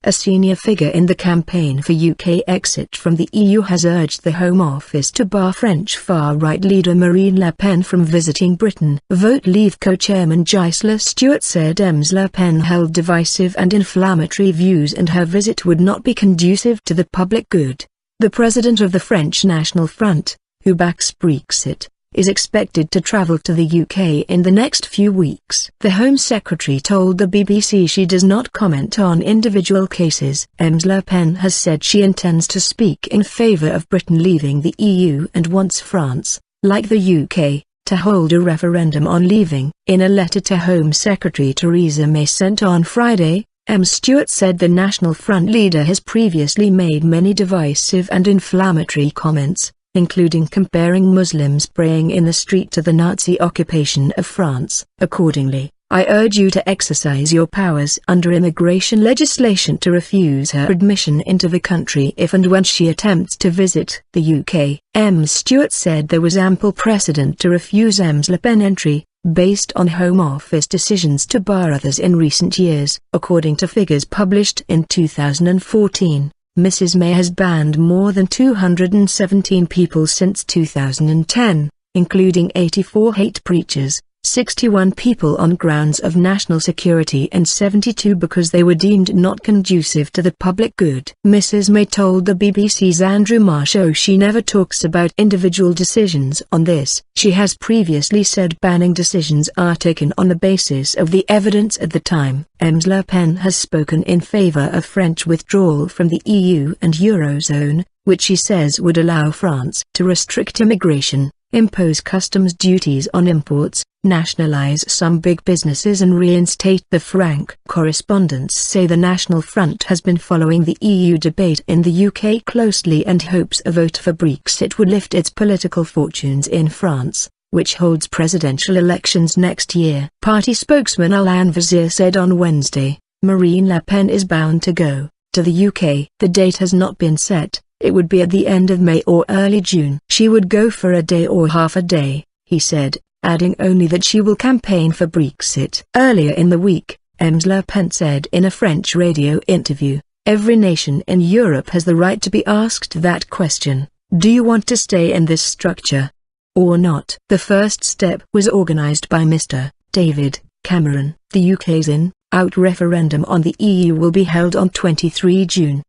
A senior figure in the campaign for UK exit from the EU has urged the Home Office to bar French far-right leader Marine Le Pen from visiting Britain. Vote Leave co-chairman Gisela Stuart said Ms Le Pen held divisive and inflammatory views and her visit would not be conducive to the public good. The president of the French National Front, who backs Brexit, is expected to travel to the UK in the next few weeks. The Home Secretary told the BBC she does not comment on individual cases. Ms Le Pen has said she intends to speak in favour of Britain leaving the EU and wants France, like the UK, to hold a referendum on leaving. In a letter to Home Secretary Theresa May sent on Friday, Ms Stuart said the National Front leader has previously made many divisive and inflammatory comments, including comparing Muslims praying in the street to the Nazi occupation of France. Accordingly, I urge you to exercise your powers under immigration legislation to refuse her admission into the country if and when she attempts to visit the UK. Ms Stuart said there was ample precedent to refuse Ms Le Pen entry, based on Home Office decisions to bar others in recent years. According to figures published in 2014, Mrs May has banned more than 217 people since 2010, including 84 hate preachers, 61 people on grounds of national security and 72 because they were deemed not conducive to the public good. Mrs May told the BBC's Andrew Marr show she never talks about individual decisions on this. She has previously said banning decisions are taken on the basis of the evidence at the time. Ms Le Pen has spoken in favour of French withdrawal from the EU and Eurozone, which she says would allow France to restrict immigration, impose customs duties on imports, nationalize some big businesses and reinstate the franc. Correspondents say the National Front has been following the EU debate in the UK closely and hopes a vote for Brexit would lift its political fortunes in France, which holds presidential elections next year. Party spokesman Alain Vizir said on Wednesday, Marine Le Pen is bound to go to the UK. The date has not been set. It would be at the end of May or early June. She would go for a day or half a day, he said, adding only that she will campaign for Brexit. Earlier in the week, Ms Le Pen said in a French radio interview, every nation in Europe has the right to be asked that question, do you want to stay in this structure or not? The first step was organised by Mr. David Cameron. The UK's in-out referendum on the EU will be held on 23 June.